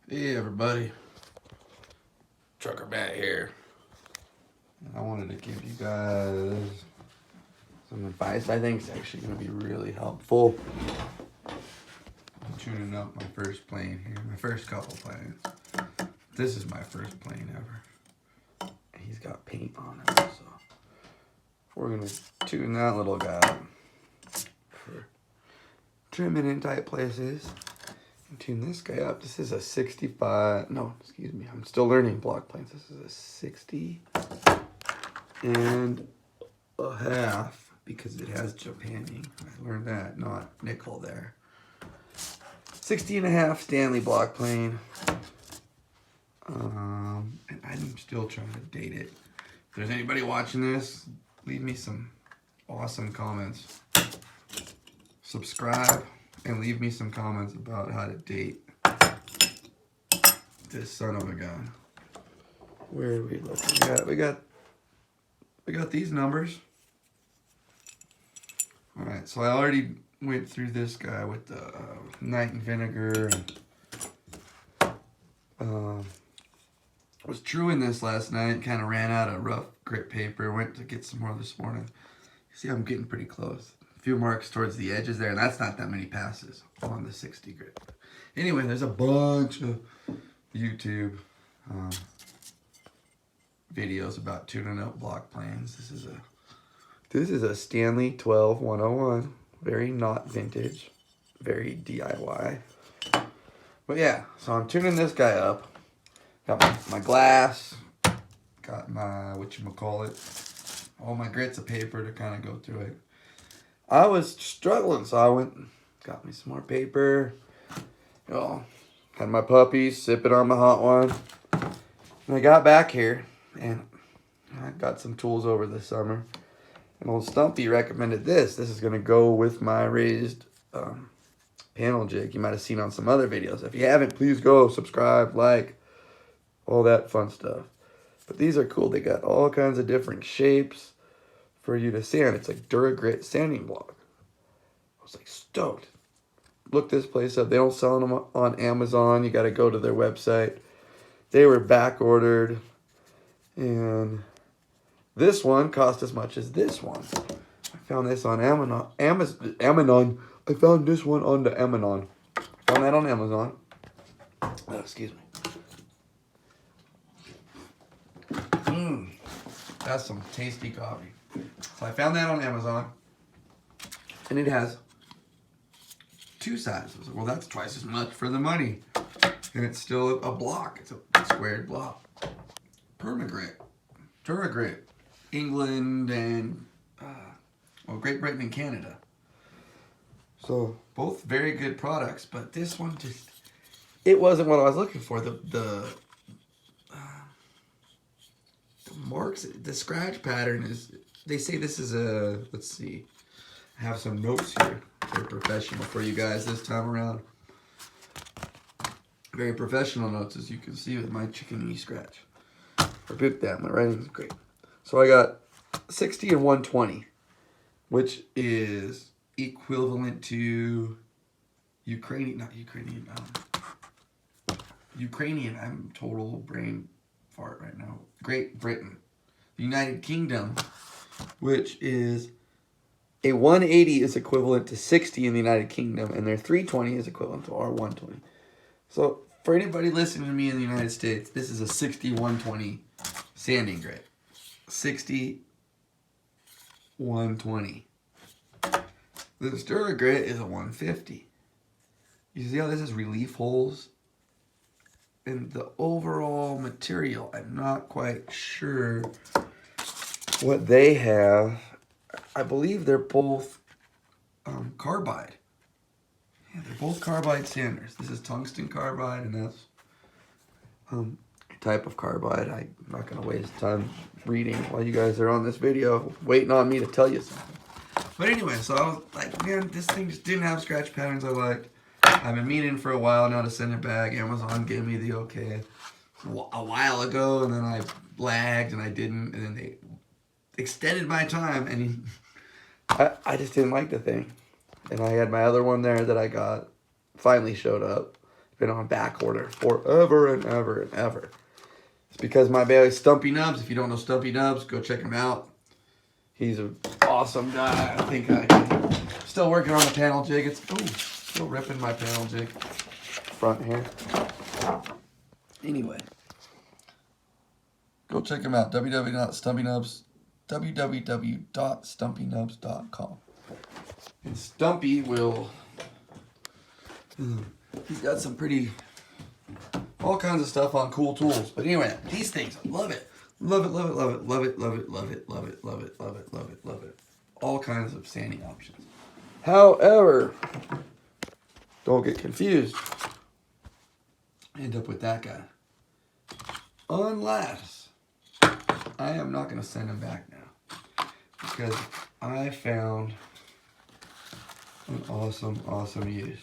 Hey everybody, TruckerMatt here. I wanted to give you guys some advice I think is actually going to be really helpful. I'm tuning up my first plane here, my first couple planes. This is my first plane ever. He's got paint on it, so we're going to tune that little guy up for trimming in tight places. Tune this guy up. This is a 65, no, excuse me, I'm still learning block planes. This is a 60 and a half because it has Japaning. I learned that, not nickel there. 60 and a half Stanley block plane. And I'm still trying to date it. If there's anybody watching this, leave me some awesome comments. Subscribe. And leave me some comments about how to date this son of a gun. Where are we looking at? We got these numbers. All right, so I already went through this guy with the night and vinegar. And, was truing this last night. Kind of ran out of rough grit paper. Went to get some more this morning. See, I'm getting pretty close. Few marks towards the edges there, and that's not that many passes on the 60 grit. Anyway, there's a bunch of YouTube videos about tuning up block planes. This is a Stanley 12-101, very not vintage, very DIY. But yeah, so I'm tuning this guy up. Got my glass, got my whatchamacallit, all my grits of paper to kind of go through it. I was struggling, so I went and got me some more paper. You know, had my puppies, sipping on my hot one. And I got back here, and I got some tools over the summer. And old Stumpy recommended this. This is going to go with my raised panel jig you might have seen on some other videos. If you haven't, please go subscribe, like, all that fun stuff. But these are cool. They got all kinds of different shapes for you to sand. It's like Duragrit sanding block. I was like stoked. Look this place up. They don't sell them on Amazon. You got to go to their website. They were back ordered, and this one cost as much as this one. I found this on Amazon. I found this one on the Amazon. Found that on Amazon. Oh, excuse me. That's some tasty coffee. So I found that on Amazon, and it has two sizes. Well, that's twice as much for the money, and it's still a block. It's a squared block. Permagrit, Duragrit, England, and Great Britain and Canada. So both very good products, but this one just, it wasn't what I was looking for. The marks, the scratch pattern is. They say this is a, let's see, I have some notes here. Very professional for you guys this time around. Very professional notes, as you can see with my chicken knee scratch. Forget that, my writing's great. So I got 60 and 120, which is equivalent to Ukrainian, I'm total brain fart right now. Great Britain. The United Kingdom, which is a 180 is equivalent to 60 in the United Kingdom, and their 320 is equivalent to our 120. So for anybody listening to me in the United States, this is a 60-120 sanding grit. 60-120. This Duragrit is a 150. You see how this is relief holes? And the overall material, I'm not quite sure what they have. I believe they're both carbide. Yeah, they're both carbide sanders. This is tungsten carbide, and that's a type of carbide. I'm not going to waste time reading while you guys are on this video, waiting on me to tell you something. But anyway, so I was like, man, this thing just didn't have scratch patterns I liked. I've been meaning for a while now to send it back. Amazon gave me the okay a while ago, and then I lagged and I didn't, and then they extended my time, and I just didn't like the thing. And I had my other one there that I got, finally showed up. been on back order forever and ever and ever. It's because my buddy Stumpy Nubs. If you don't know Stumpy Nubs, go check him out. He's an awesome guy. I think I can. Still working on the panel jig. It's still ripping my panel jig front here. Anyway, go check him out. www.stumpynubs.com. And Stumpy will. He's got some all kinds of stuff on cool tools. But anyway, these things, love it. Love it, love it, love it, love it, love it, love it, love it, love it, love it, love it, love it. All kinds of sanding options. However, don't get confused. End up with that guy. Unless I am not going to send him back now. Because I found an awesome, awesome use.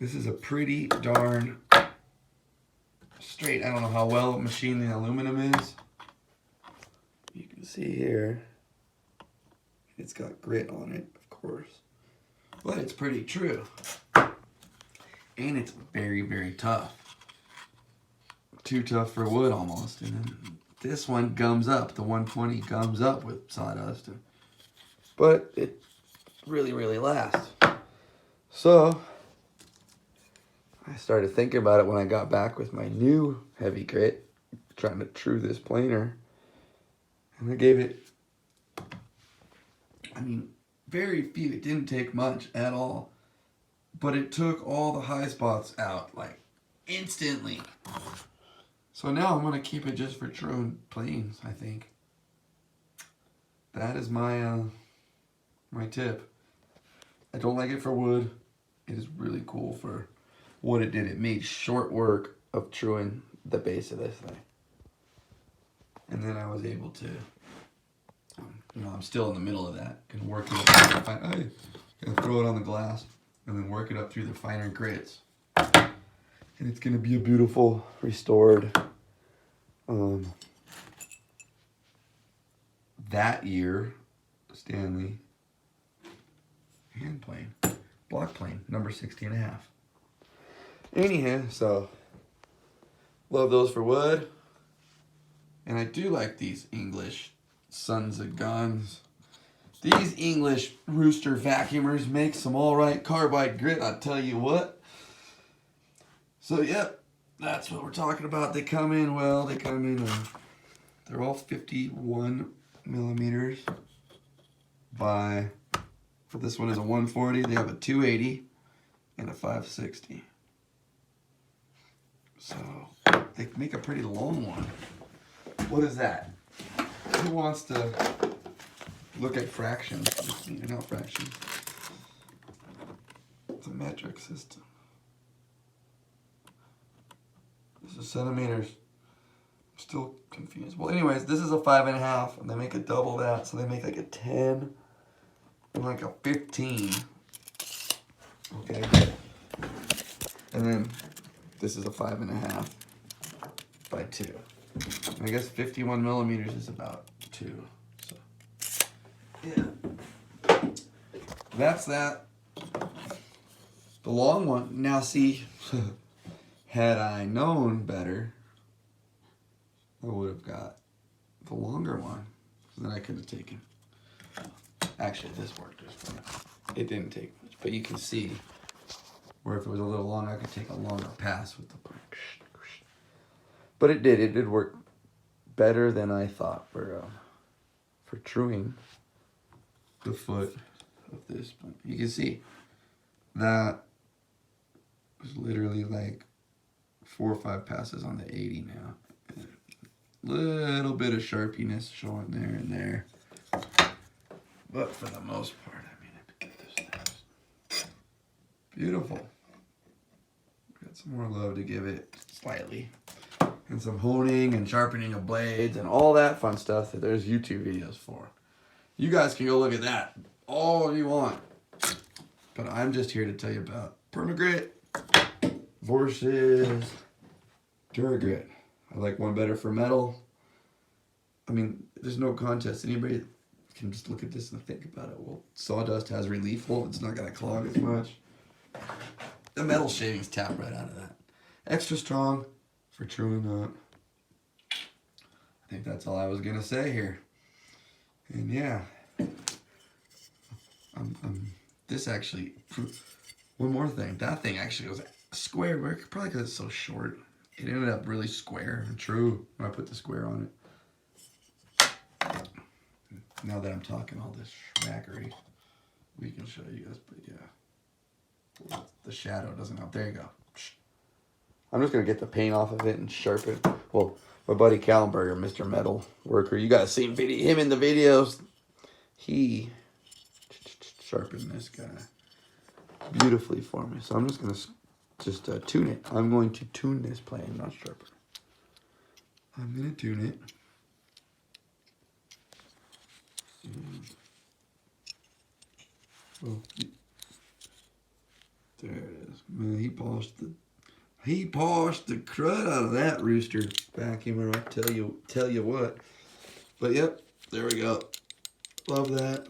This is a pretty darn straight. I don't know how well machined the aluminum is. You can see here, it's got grit on it, of course. But it's pretty true. And it's very, very tough. Too tough for wood almost. And then this one gums up. The 120 gums up with sawdust. But it really, really lasts. So I started thinking about it when I got back with my new heavy grit, trying to true this planer. And I gave it, very few. It didn't take much at all. But it took all the high spots out, like, instantly. So now I'm going to keep it just for truing planes, I think. That is my my tip. I don't like it for wood. It is really cool for what it did. It made short work of truing the base of this thing. And then I was able to, I'm still in the middle of that. Can work it up, can throw it on the glass and then work it up through the finer grits. And it's going to be a beautiful restored that year Stanley hand plane, block plane, number 60.5. Anyhow, so love those for wood. And I do like these English sons of guns. These English rooster vacuumers make some alright carbide grit, I'll tell you what. So, yep, that's what we're talking about. They come in, they're all 51 millimeters by, for this one is a 140, they have a 280 and a 560. So, they make a pretty long one. What is that? Who wants to look at fractions? Not fractions. It's a metric system. This is centimeters. I'm still confused. Well, anyways, this is a 5.5, and they make a double that, so they make like a 10 and like a 15. Okay. And then this is a 5.5 by 2. And I guess 51 millimeters is about 2. So, yeah. That's that. The long one. Now, see, had I known better, I would have got the longer one. So then I could have taken. Actually, this worked just fine. It didn't take much, but you can see where if it was a little long, I could take a longer pass with the punch. But it did work better than I thought for truing the foot of this. But you can see that was literally like 4 or 5 passes on the 80 now. Little bit of sharpiness showing there and there. But for the most part, look at those things. Beautiful. Got some more love to give it slightly. And some honing and sharpening of blades and all that fun stuff that there's YouTube videos for. You guys can go look at that all you want. But I'm just here to tell you about Permagrit versus Duragrit. I like one better for metal. There's no contest. Anybody can just look at this and think about it. Well, sawdust has relief. Well, it's not going to clog as much. the metal shavings tap right out of that. Extra strong for truing up. I think that's all I was gonna say here. And yeah, this actually, one more thing. That thing actually was square, probably because it's so short. It ended up really square and true when I put the square on it. Now that I'm talking all this schmackery, we can show you guys, but yeah. The shadow doesn't help. There you go. I'm just going to get the paint off of it and sharpen. Well, my buddy Kallenberger, Mr. Metal Worker, you guys seen him in the videos. He sharpened this guy beautifully for me. So I'm just going to tune it. I'm going to tune this plane, not sharpen. I'm going to tune it. Oh, there it is. Man, he polished the crud out of that rooster vacuumer. I tell you what. But yep, there we go. Love that.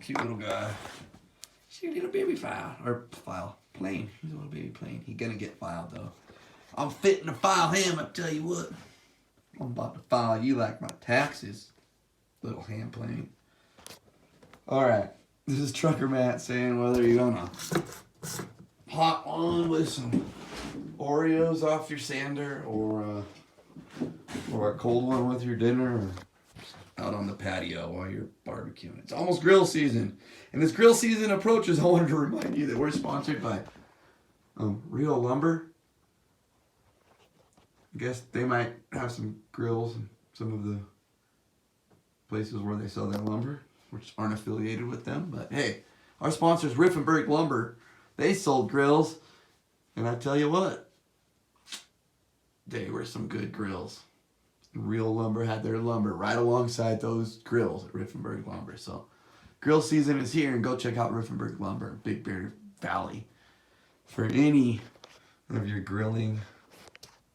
Cute little guy. Cute little baby plane. He's a little baby plane. He's gonna get filed though. I'm fitting to file him. I tell you what. I'm about to file you like my taxes, little hand plane. All right. This is TruckerMatt saying whether you're gonna hot one with some Oreos off your sander or a cold one with your dinner or out on the patio while you're barbecuing. It's almost grill season. And as grill season approaches, I wanted to remind you that we're sponsored by Real Lumber. I guess they might have some grills in some of the places where they sell their lumber, which aren't affiliated with them. But hey, our sponsors, Riffenberg Lumber, they sold grills. And I tell you what, they were some good grills. Real Lumber had their lumber right alongside those grills at Riffenberg Lumber. So grill season is here, and go check out Riffenberg Lumber, Big Bear Valley, for any of your grilling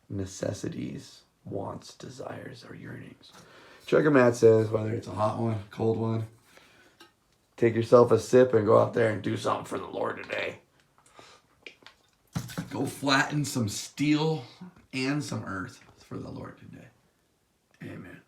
necessities, wants, desires, or yearnings. TruckerMatt says whether it's a hot one, cold one, take yourself a sip and go out there and do something for the Lord today. Go flatten some steel and some earth for the Lord today. Amen.